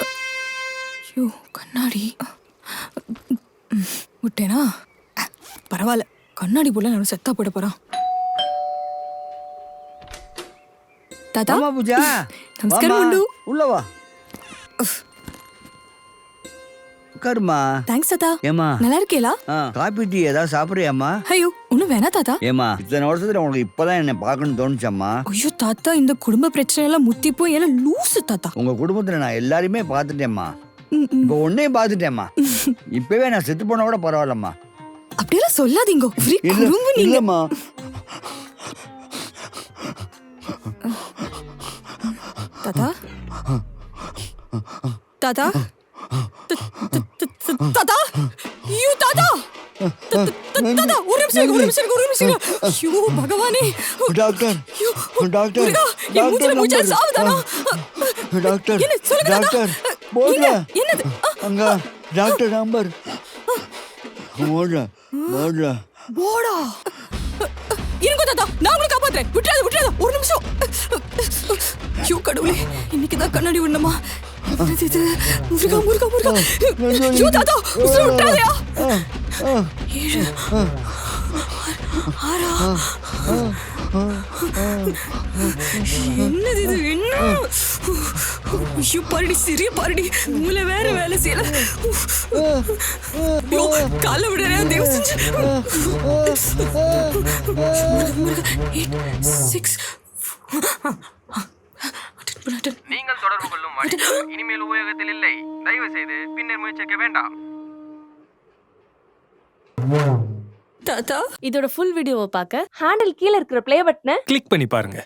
ஐயோ கண்ணாடி விட்டேனா? பரவாயில்ல, கண்ணாடி போல நான் செத்தா போட போறான். தாத்தா ஆமா பூஜா. நமஸ்காரம் வாம்மா. முண்டு. உள்ள வா. உட்காருமா. தேங்க்ஸ் தாத்தா. ஏமா நல்லா இருக்கேலா? காபி டீ ஏதாவது சாப்பிடுறியாம்மா? ஐயோ ஒன்னும் வேணா தாத்தா. ஏமா இத்தனை வருஷத்துல உனக்கு இப்பதான் என்ன பார்க்கணும்னு தோணுச்சாம்மா? ஐயோ தாத்தா, இந்த குடும்ப பிரச்சனை எல்லாம் முத்தி போய் எல்லாம் லூசு தாத்தா. உங்க குடும்பத்துல நான் எல்லாரையுமே பார்த்துட்டேம்மா. இப்ப உன்னையும் பார்த்துட்டேம்மா. இப்பவே நான் செத்து போனா கூட பரவாயில்லம்மா. அப்படியெல்லாம் சொல்லாதீங்க. ஒரே குறும்பு நீங்க. இல்லம்மா. தாத்தா தாத்தா தாத்தா ஐயோ தாத்தா தாத்தா ஒரு நிமிஷம். ஐயோ பகவானே. டாக்டர் டாக்டர் முருகா, என் மூச்சுல மூச்சா சாவுதானா? டாக்டர் என்ன சொல்லுங்க தாத்தா. டாக்டர் போடல. என்னது? அங்க டாக்டர் நம்பர் போடல. போடா. இருங்க தாத்தா, நான் உங்களை காப்பாத்துறேன். விட்டுறாத ஒரு நிமிஷம். ஐயோ கடவுளே, இன்னைக்குதான் கண்ணாடி விடணுமா? என்னது இது? முருகா. ஐயோ தாத்தா, உசுரை விட்டுறாதயா. 7 6 என்னது இது? என்ன? ஐயோ பாருடி, சிறிய பாருடி, மூளை வேற வேலை செய்யல. ஐயோ காலை விடுறா தேவ செஞ்சு. முருகா 8 6 நீங்கள் தொடர்பு கொள்ளும் வணிகம் இனிமேல் உபயோகத்தில் இல்லை. தயவு செய்து பின்னர் முயற்சிக்க வேண்டாம். தாத்தா இதோட ஃபுல் வீடியோவை பார்க்க ஹேண்டில் கீழ இருக்கிற ப்ளே பட்டனை கிளிக் பண்ணி பாருங்க.